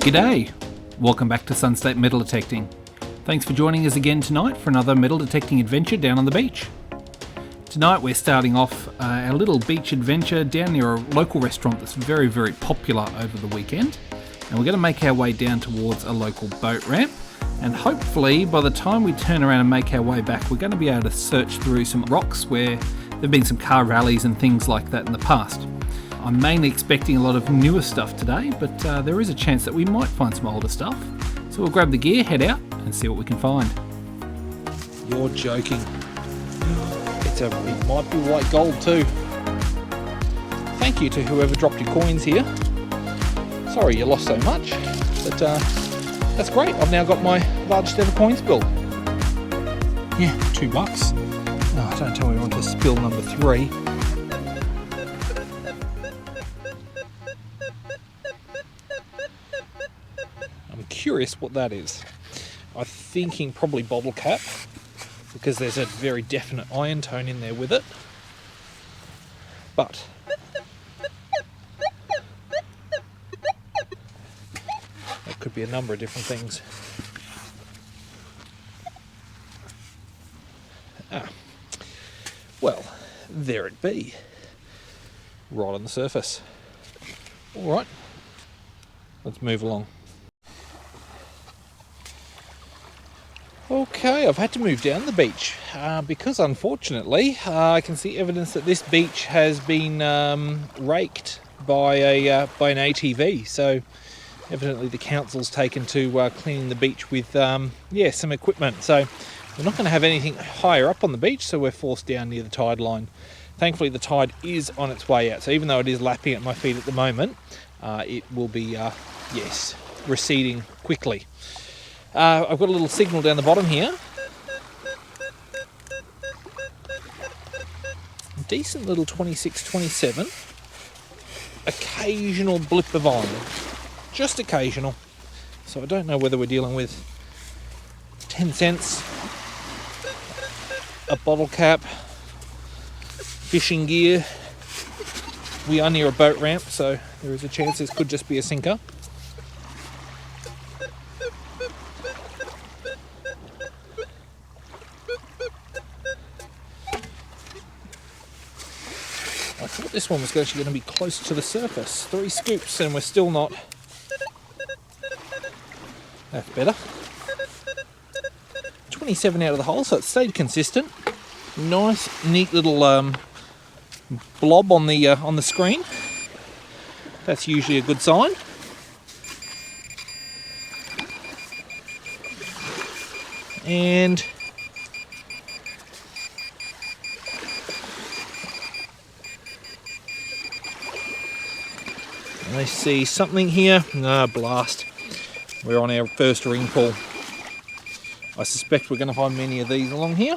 G'day! Welcome back to Sunstate Metal Detecting. Thanks for joining us again tonight for another metal detecting adventure down on the beach. Tonight we're starting off our little beach adventure down near a local restaurant that's very, very popular over the weekend. And we're going to make our way down towards a local boat ramp. And hopefully by the time we turn around and make our way back, we're going to be able to search through some rocks where there have been some car rallies and things like that in the past. I'm mainly expecting a lot of newer stuff today, but there is a chance that we might find some older stuff. So we'll grab the gear, head out, and see what we can find. You're joking. It might be white gold too. Thank you to whoever dropped your coins here. Sorry you lost so much, but that's great. I've now got my largest ever coin spill. Yeah, $2. Oh, don't tell me I want to spill number 3. I'm curious what that is. I'm thinking probably bottle cap, because there's a very definite iron tone in there with it. But that could be a number of different things. Well, there it be. Right on the surface. Alright, let's move along. Okay, I've had to move down the beach because unfortunately I can see evidence that this beach has been raked by an ATV. So evidently the council's taken to cleaning the beach with some equipment. So we're not going to have anything higher up on the beach, so we're forced down near the tide line. Thankfully the tide is on its way out, so even though it is lapping at my feet at the moment, it will be receding quickly. I've got a little signal down the bottom here. Decent little 26-27. Occasional blip of iron. Just occasional. So I don't know whether we're dealing with 10 cents, a bottle cap, fishing gear. We are near a boat ramp, so there is a chance this could just be a sinker. I thought this one was actually going to be close to the surface. 3 scoops and we're still not. That's better. 27 out of the hole, so it stayed consistent. Nice, neat little blob on the screen. That's usually a good sign. And I see something here. No, blast. We're on our first ring pull. I suspect we're going to find many of these along here.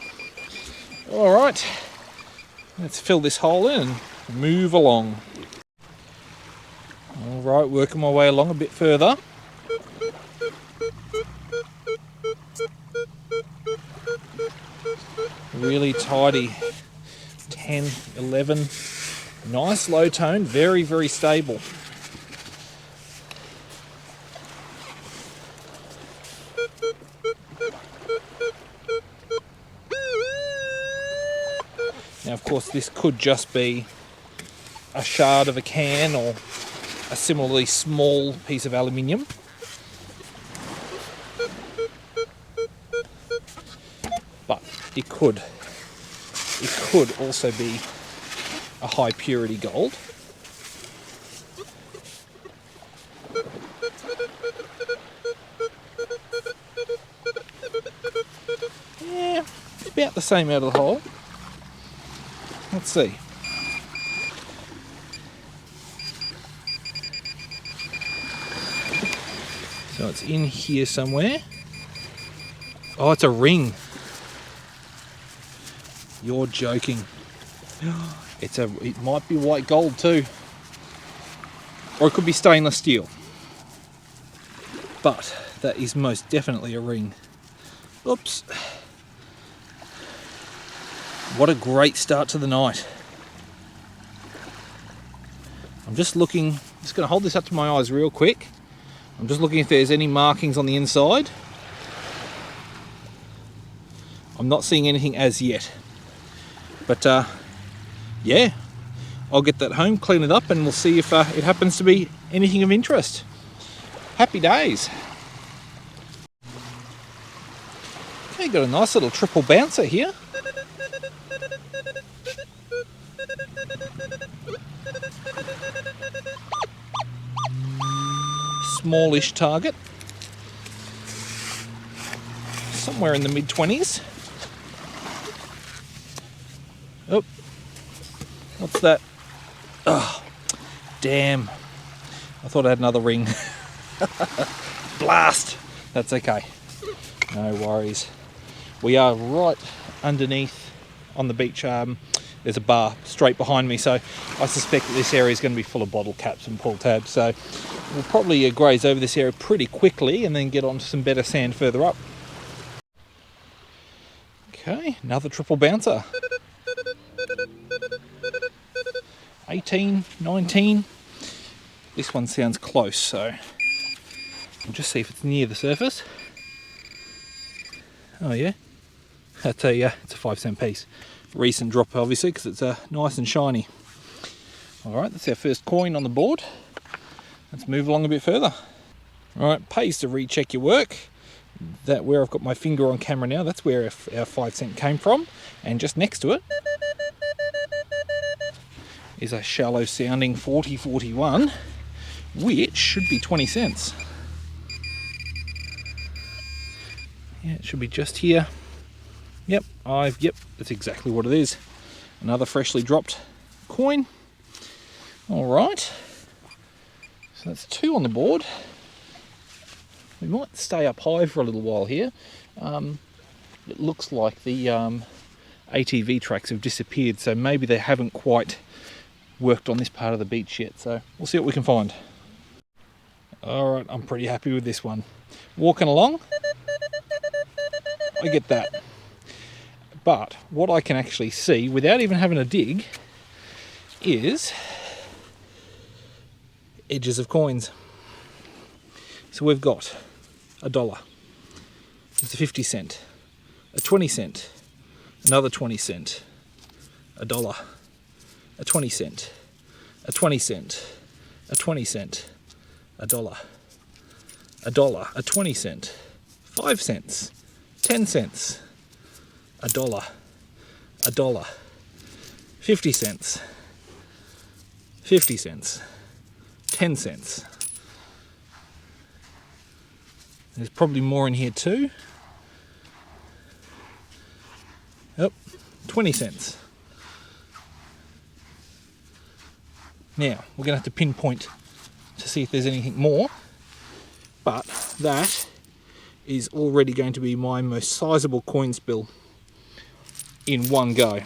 Alright, let's fill this hole in and move along. Alright, working my way along a bit further. Really tidy. 10, 11. Nice low tone, very, very stable. Now, of course, this could just be a shard of a can or a similarly small piece of aluminium. But it could also be a high purity gold. Yeah, about the same out of the hole. Let's see. So it's in here somewhere. Oh, it's a ring. You're joking. It might be white gold too. Or it could be stainless steel. But that is most definitely a ring. Oops. What a great start to the night. I'm just looking, just going to hold this up to my eyes real quick. I'm just looking if there's any markings on the inside. I'm not seeing anything as yet. But yeah, I'll get that home, clean it up, and we'll see if it happens to be anything of interest. Happy days. Okay, got a nice little triple bouncer here. Smallish target. Somewhere in the mid-20s. Oh, what's that? Oh, damn. I thought I had another ring. Blast! That's okay. No worries. We are right underneath on the beach. There's a bar straight behind me, so I suspect that this area is going to be full of bottle caps and pull tabs. So we'll probably graze over this area pretty quickly and then get on to some better sand further up. Okay, another triple bouncer. 18, 19. This one sounds close, so we'll just see if it's near the surface. Oh yeah, it's a 5-cent piece. Recent drop, obviously, because it's nice and shiny. All right, that's our first coin on the board. Let's move along a bit further. All right, pays to recheck your work. That where I've got my finger on camera now, that's where our 5-cent came from, and just next to it is a shallow sounding 4041, which should be 20 cents. Yeah, it should be just here. Yep, that's exactly what it is. Another freshly dropped coin. All right, so that's 2 on the board. We might stay up high for a little while here. It looks like the ATV tracks have disappeared, so maybe they haven't quite worked on this part of the beach yet. So we'll see what we can find. All right, I'm pretty happy with this one. Walking along, I get that. But what I can actually see without even having to dig is edges of coins. So we've got $1. It's a 50 cent, a 20 cent, another 20 cent, $1, a 20 cent, a 20 cent, a 20 cent, $1, a 20 cent, 5 cents, 10 cents, $1, 50 cents, 50 cents, 10 cents. There's probably more in here too. Yep, 20 cents. Now, we're going to have to pinpoint to see if there's anything more, but that is already going to be my most sizable coin spill in one go.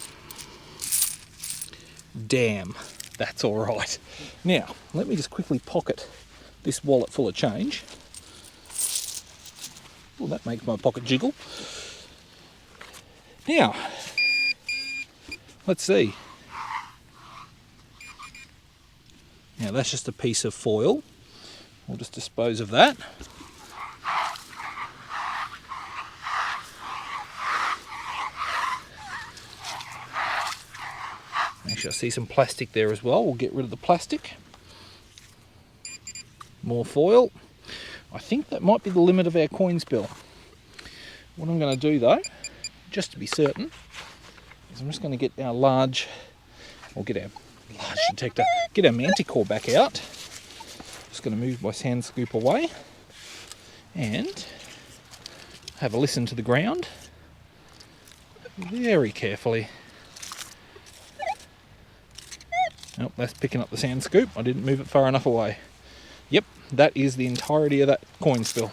Damn, that's all right. Now, let me just quickly pocket this wallet full of change. Well, that makes my pocket jiggle. Now, let's see. Now, that's just a piece of foil. We'll just dispose of that. Actually, I see some plastic there as well. We'll get rid of the plastic. More foil. I think that might be the limit of our coin spill. What I'm going to do though, just to be certain, is I'm just going to get our large detector, get our Manticore back out. Just going to move my sand scoop away and have a listen to the ground very carefully. Nope, that's picking up the sand scoop. I didn't move it far enough away. Yep, that is the entirety of that coin spill.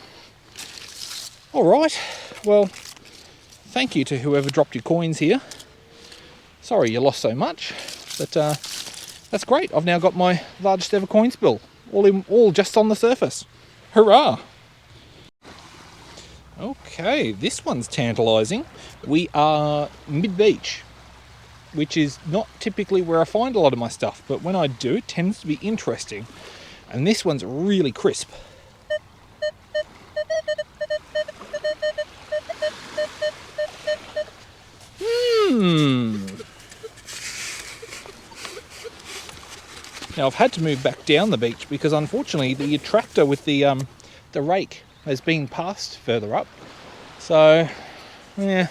All right, well, thank you to whoever dropped your coins here. Sorry you lost so much, but that's great. I've now got my largest ever coin spill, all just on the surface. Hurrah! Okay, this one's tantalising. We are mid-beach, which is not typically where I find a lot of my stuff, but when I do, it tends to be interesting. And this one's really crisp. Now I've had to move back down the beach because unfortunately the tractor with the rake has been passed further up. So, yeah,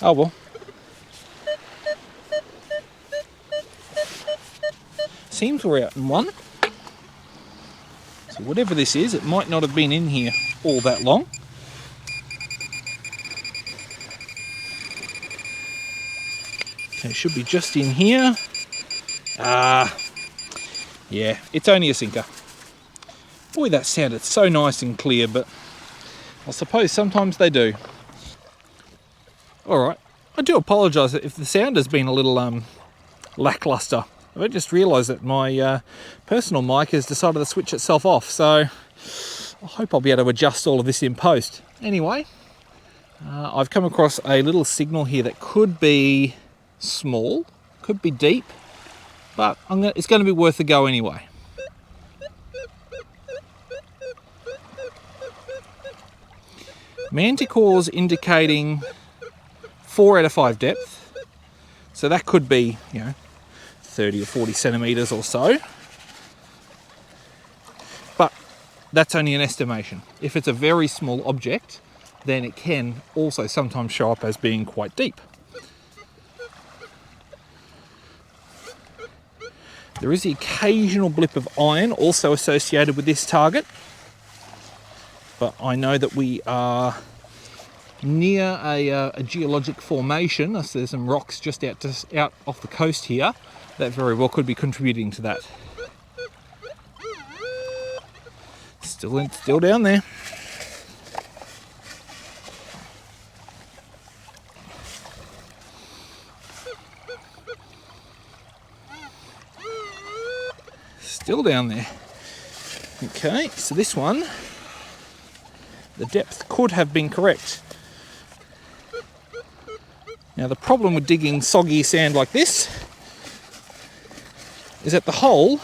oh well. Seems we're out in one. So whatever this is, it might not have been in here all that long. Okay, it should be just in here. Yeah, it's only a sinker. Boy, that sounded so nice and clear, but I suppose sometimes they do. Alright, I do apologise if the sound has been a little lackluster. I just realised that my personal mic has decided to switch itself off, so I hope I'll be able to adjust all of this in post. Anyway, I've come across a little signal here that could be small, could be deep, but it's going to be worth a go anyway. Manticore's indicating 4 out of 5 depth, so that could be, 30 or 40 centimetres or so. But that's only an estimation. If it's a very small object, then it can also sometimes show up as being quite deep. There is the occasional blip of iron also associated with this target, but I know that we are near a geologic formation. There's some rocks just out off the coast here that very well could be contributing to that. Still down there. Still down there. Okay, so this one, the depth could have been correct. Now the problem with digging soggy sand like this is that the hole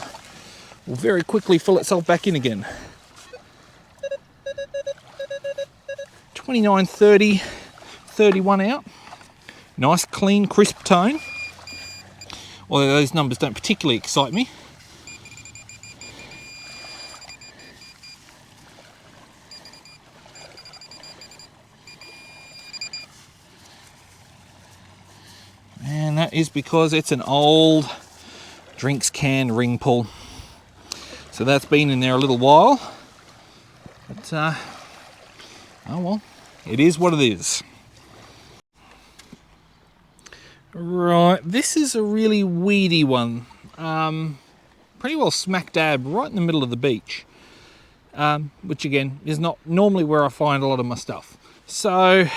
will very quickly fill itself back in again. 29, 30, 31 out. Nice, clean, crisp tone. Although those numbers don't particularly excite me. And that is because it's an old drinks can ring pull. So that's been in there a little while. But, oh well, it is what it is. Right, this is a really weedy one. Pretty well smack dab right in the middle of the beach. Which again, is not normally where I find a lot of my stuff. So, I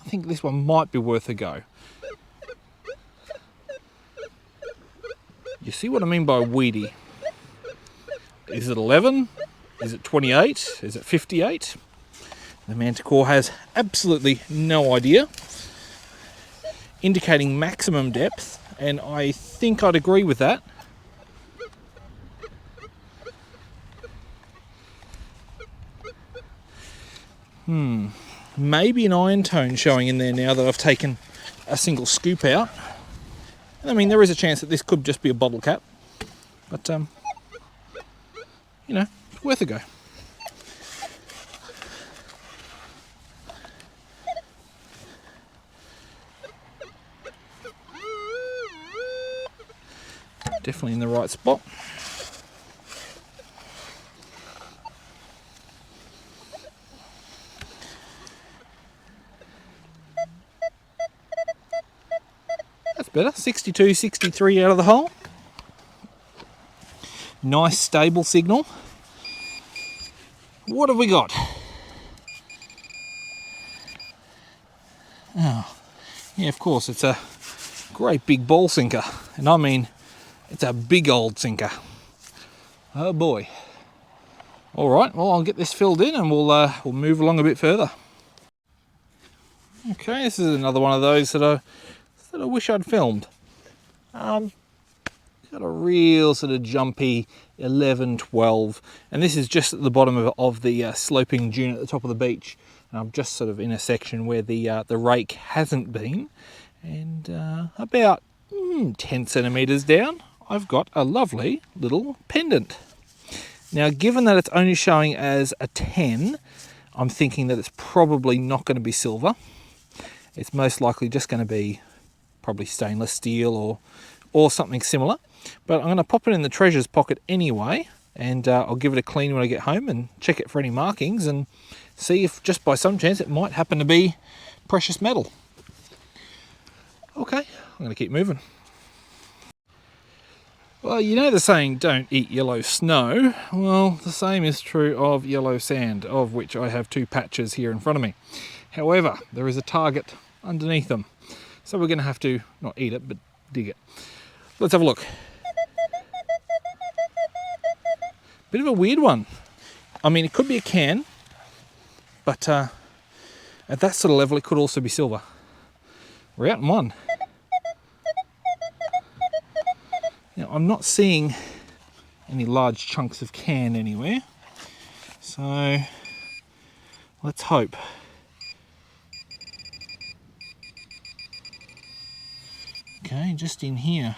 think this one might be worth a go. You see what I mean by weedy? Is it 11? Is it 28? Is it 58? The Manticore has absolutely no idea. Indicating maximum depth, and I think I'd agree with that. Maybe an iron tone showing in there now that I've taken a single scoop out. I mean, there is a chance that this could just be a bottle cap, but it's worth a go. Definitely in the right spot. That's better. 62, 63 out of the hole. Nice stable signal. What have we got? Oh, yeah, of course, it's a great big ball sinker. And I mean, it's a big old sinker. Oh boy. All right, well, I'll get this filled in and we'll move along a bit further. Okay, this is another one of those that I wish I'd filmed. Got a real sort of jumpy 11, 12, and this is just at the bottom of the sloping dune at the top of the beach. And I'm just sort of in a section where the rake hasn't been, And about 10 centimeters down, I've got a lovely little pendant. Now, given that it's only showing as a 10, I'm thinking that it's probably not going to be silver. It's most likely just going to be probably stainless steel or something similar. But I'm going to pop it in the treasures pocket anyway, and I'll give it a clean when I get home and check it for any markings and see if just by some chance it might happen to be precious metal. Okay, I'm going to keep moving. Well, you know the saying, don't eat yellow snow. Well, the same is true of yellow sand, of which I have 2 patches here in front of me. However, there is a target underneath them. So we're going to have to, not eat it, but dig it. Let's have a look. Bit of a weird one. I mean, it could be a can, but at that sort of level, it could also be silver. We're out in one. Now, I'm not seeing any large chunks of can anywhere, so let's hope. Okay, just in here.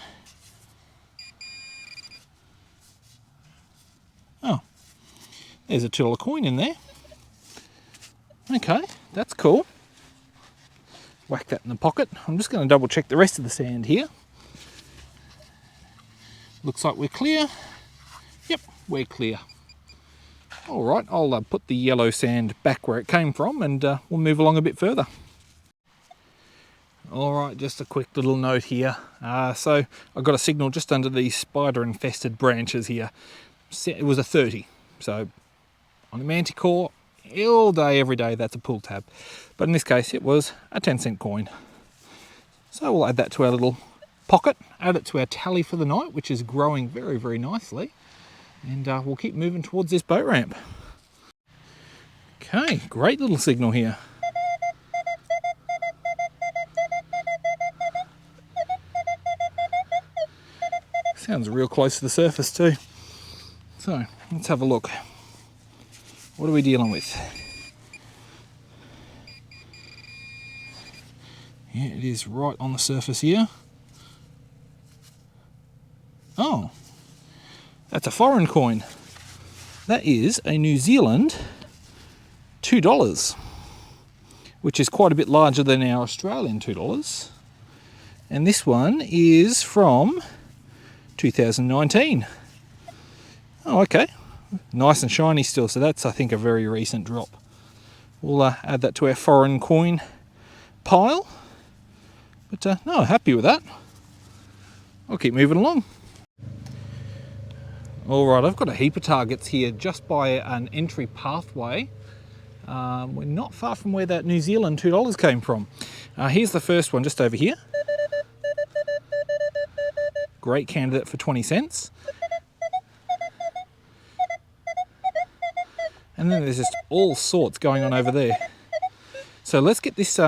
Oh, there's a $2 coin in there. Okay, that's cool. Whack that in the pocket. I'm just going to double check the rest of the sand here. Looks like we're clear. Yep, we're clear. All right, I'll put the yellow sand back where it came from, and we'll move along a bit further. All right, just a quick little note here. So I got a signal just under these spider-infested branches here. It was a 30, so on a Manticore, all day, every day, that's a pull tab. But in this case, it was a 10-cent coin. So we'll add that to our little pocket, add it to our tally for the night, which is growing very, very nicely. And we'll keep moving towards this boat ramp. Okay, great little signal here. Sounds real close to the surface too. So let's have a look. What are we dealing with? Yeah, it is right on the surface here. Oh, that's a foreign coin. That is a New Zealand $2, which is quite a bit larger than our Australian $2. And this one is from 2019. Oh, okay. Nice and shiny still, so that's, I think, a very recent drop. We'll add that to our foreign coin pile. But no, happy with that. I'll keep moving along. All right, I've got a heap of targets here just by an entry pathway. We're not far from where that New Zealand $2 came from. Here's the first one just over here. Great candidate for 20 cents. And then there's just all sorts going on over there. So let's get this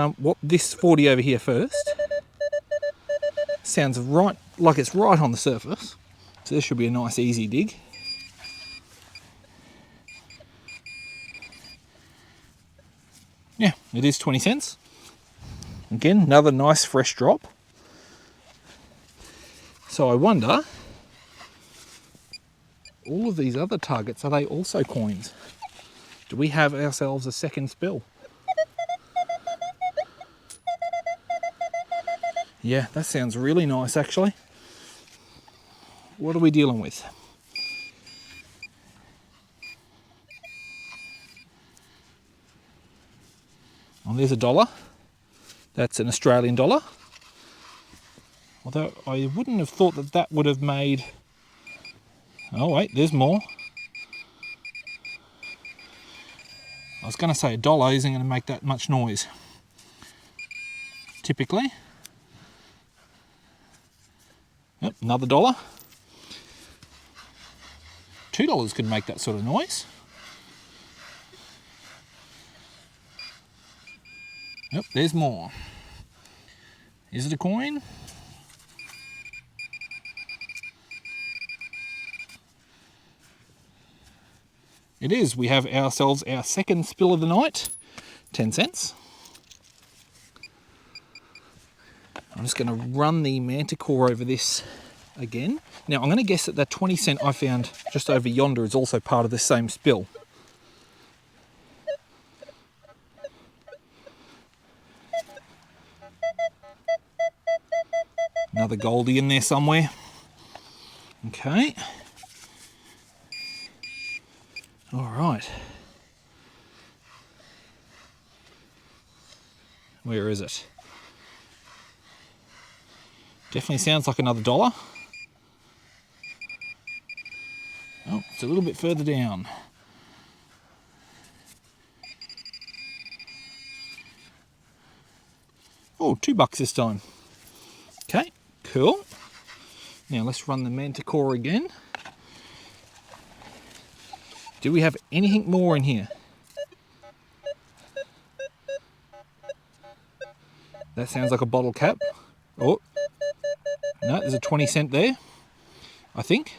this 40 over here first. Sounds right like it's right on the surface. So this should be a nice easy dig. Yeah, it is 20 cents. Again, another nice fresh drop. So I wonder, all of these other targets, are they also coins? Do we have ourselves a second spill? Yeah, that sounds really nice actually. What are we dealing with? Oh, there's $1. That's an Australian dollar. Although I wouldn't have thought that that would have made... Oh wait, there's more. I was going to say $1 isn't going to make that much noise. Typically. Yep, another $1. $2 could make that sort of noise. Yep, there's more. Is it a coin? It is. We have ourselves our second spill of the night. 10 cents. I'm just going to run the Manticore over this again. Now I'm going to guess that that 20 cent I found just over yonder is also part of this same spill. Another Goldie in there somewhere. Okay. All right. Where is it? Definitely sounds like another dollar. Oh, it's a little bit further down. Oh, $2 this time. Okay, cool. Now let's run the Manticore again. Do we have anything more in here? That sounds like a bottle cap. Oh, no, there's a 20 cent there, I think.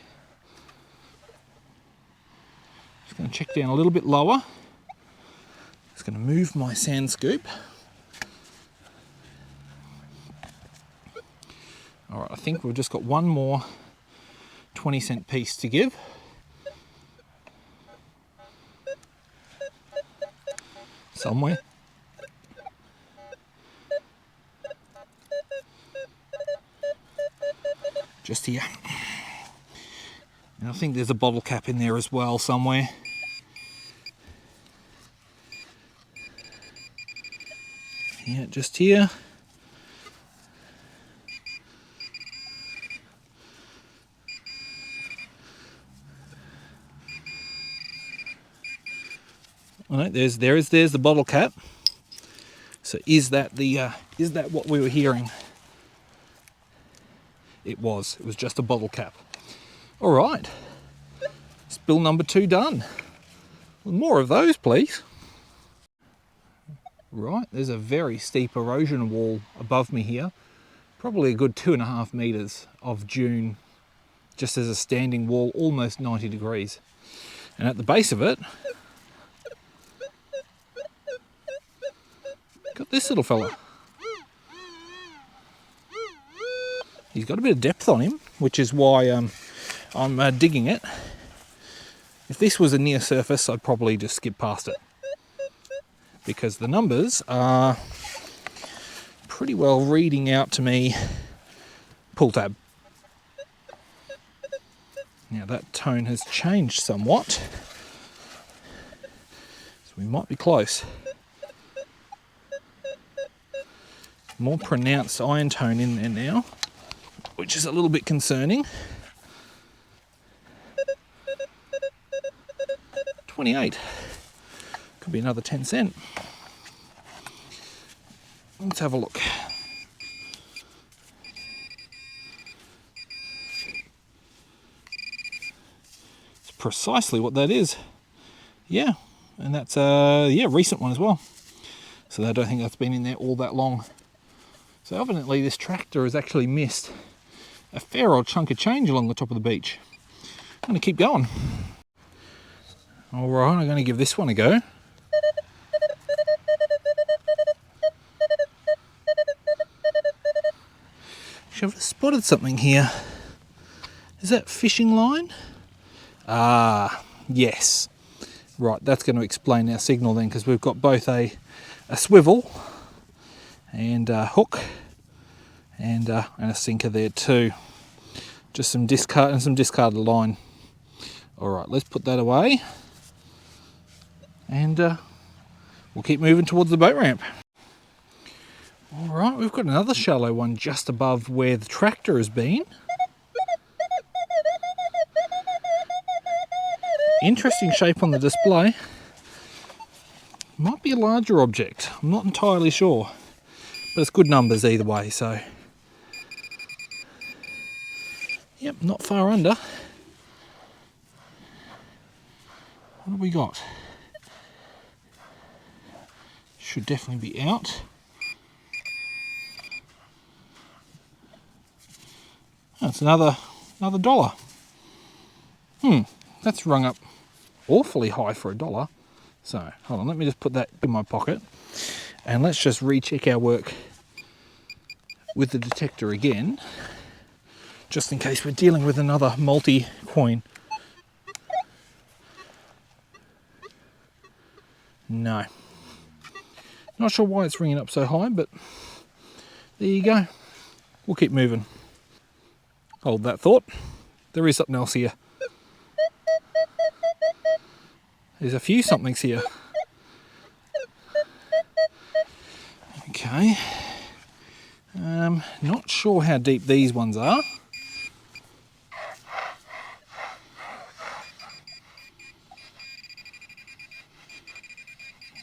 Just going to check down a little bit lower. Just going to move my sand scoop. All right, I think we've just got one more 20 cent piece to give. Somewhere. Just here. And I think there's a bottle cap in there as well somewhere. Yeah, just here. All right, there's the bottle cap. So is that what we were hearing? It was just a bottle cap. All right, spill number 2 done. More of those, please. Right, there's a very steep erosion wall above me here. Probably a good 2.5 meters of dune, just as a standing wall, almost 90 degrees. And at the base of it, got this little fella. He's got a bit of depth on him, which is why I'm digging it. If this was a near surface, I'd probably just skip past it, because the numbers are pretty well reading out to me pull tab. Now that tone has changed somewhat, so we might be close. More pronounced iron tone in there now, which is a little bit concerning. 28. Could be another 10 cent. Let's have a look. It's precisely what that is. Yeah, and that's a recent one as well. So I don't think that's been in there all that long. So evidently this tractor has actually missed a fair old chunk of change along the top of the beach. I'm going to keep going. All right, I'm going to give this one a go. I've spotted something here. Is that fishing line? Ah, yes. Right, that's going to explain our signal then, because we've got both a swivel and a hook and a sinker there too. Just some discarded line. All right, let's put that away, and we'll keep moving towards the boat ramp. All right, we've got another shallow one just above where the tractor has been. Interesting shape on the display. Might be a larger object, I'm not entirely sure, but it's good numbers either way, so. Yep, not far under. What have we got? Should definitely be out. That's another dollar. That's rung up awfully high for $1. So hold on, let me just put that in my pocket, and let's just recheck our work with the detector again, just in case we're dealing with another multi-coin. No. Not sure why it's ringing up so high, but there you go. We'll keep moving. Hold that thought. There is something else here. There's a few somethings here. Okay. Not sure how deep these ones are.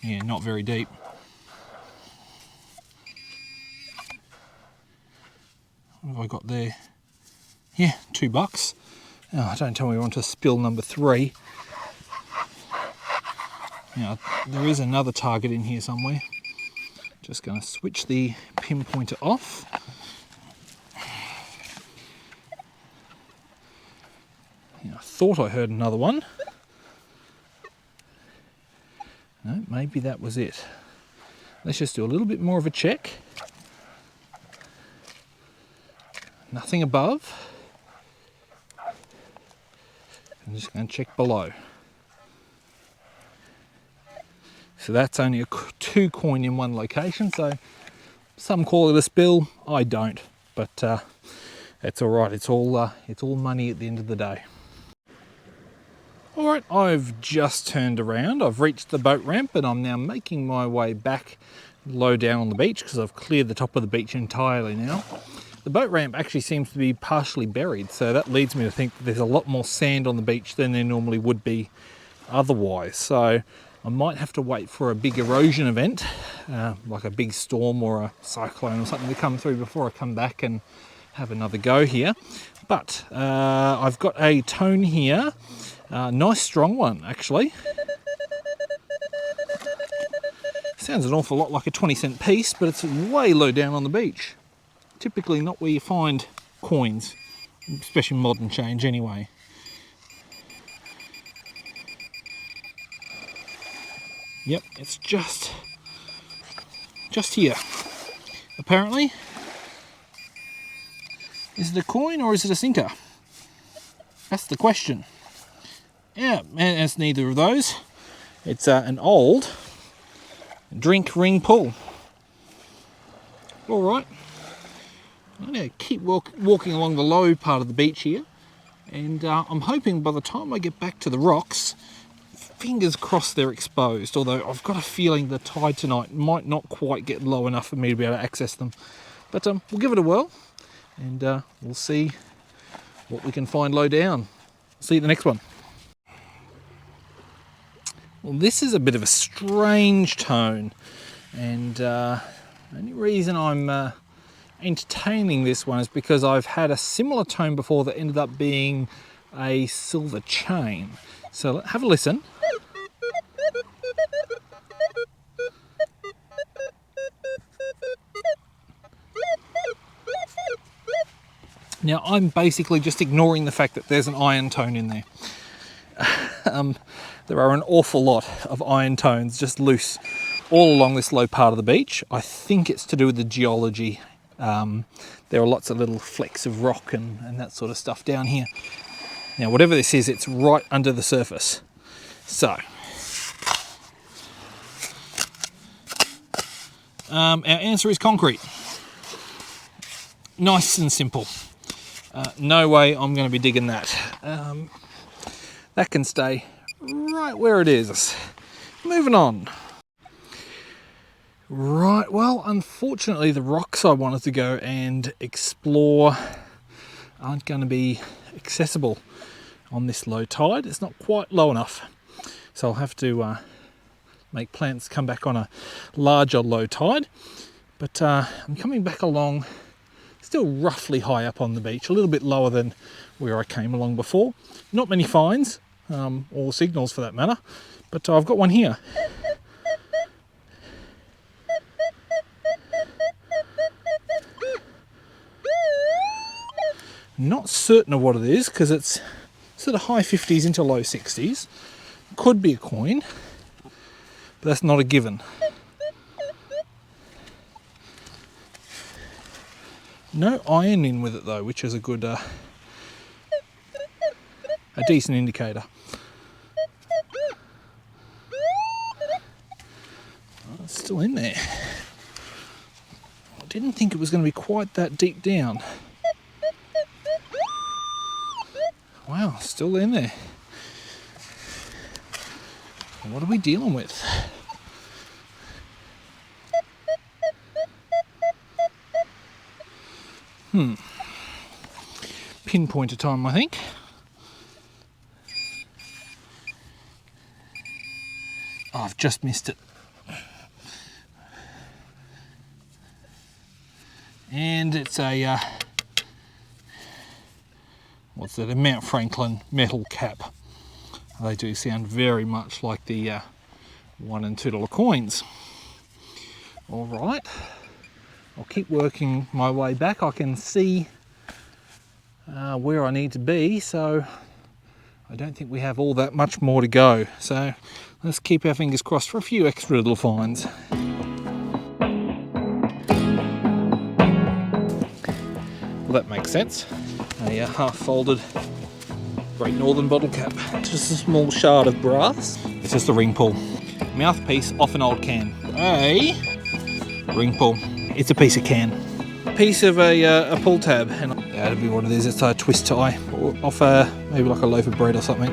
Yeah, not very deep. What have I got there? Yeah, $2. Oh, don't tell me we're on to spill number 3. Now, there is another target in here somewhere. Just going to switch the pinpointer off. Yeah, I thought I heard another one. No, maybe that was it. Let's just do a little bit more of a check. Nothing above. I'm just going to check below. So that's only a 2 coin in one location, so some call it a spill, I don't, but it's all right. It's all money at the end of the day. All right, I've just turned around. I've reached the boat ramp, and I'm now making my way back low down on the beach because I've cleared the top of the beach entirely now. The boat ramp actually seems to be partially buried, so that leads me to think that there's a lot more sand on the beach than there normally would be otherwise. So I might have to wait for a big erosion event, like a big storm or a cyclone or something to come through before I come back and have another go here. But I've got a tone here, nice strong one actually. Sounds an awful lot like a 20-cent piece, but it's way low down on the beach. Typically not where you find coins, especially modern change anyway. Yep, it's just here. Apparently. Is it a coin or is it a sinker? That's the question. Yeah, and it's neither of those. It's an old drink ring pull. All right. I'm going to keep walking along the low part of the beach here, and I'm hoping by the time I get back to the rocks, fingers crossed they're exposed, although I've got a feeling the tide tonight might not quite get low enough for me to be able to access them. But we'll give it a whirl, and we'll see what we can find low down. See you at the next one. Well, this is a bit of a strange tone, and the only reason I'm entertaining this one is because I've had a similar tone before that ended up being a silver chain. So have a listen. Now I'm basically just ignoring the fact that there's an iron tone in there. There are an awful lot of iron tones just loose all along this low part of the beach. I think it's to do with the geology. There are lots of little flecks of rock and that sort of stuff down here. Now, whatever this is, it's right under the surface. So, our answer is concrete. Nice and simple. No way I'm going to be digging that. That can stay right where it is. Moving on. Right, well, unfortunately the rocks I wanted to go and explore aren't going to be accessible on this low tide. It's not quite low enough. So I'll have to make plans to come back on a larger low tide. But I'm coming back along, still roughly high up on the beach, a little bit lower than where I came along before. Not many finds, or signals for that matter, but I've got one here. Not certain of what it is because it's sort of high 50s into low 60s. Could be a coin, but that's not a given. No iron in with it though, which is a good, a decent indicator. Oh, it's still in there. I didn't think it was going to be quite that deep down. Wow, still in there. What are we dealing with? Pinpointer time, I think. Oh, I've just missed it. And it's a, what's that, a Mount Franklin metal cap. They do sound very much like the $1 and $2 coins. All right, I'll keep working my way back. I can see where I need to be, so I don't think we have all that much more to go. So let's keep our fingers crossed for a few extra little finds. Well, that makes sense. A half-folded Great Northern bottle cap. Just a small shard of brass. It's just a ring pull. Mouthpiece off an old can. A ring pull. It's a piece of can. Piece of a pull tab. And that'd be what it is. It's a twist tie off maybe like a loaf of bread or something.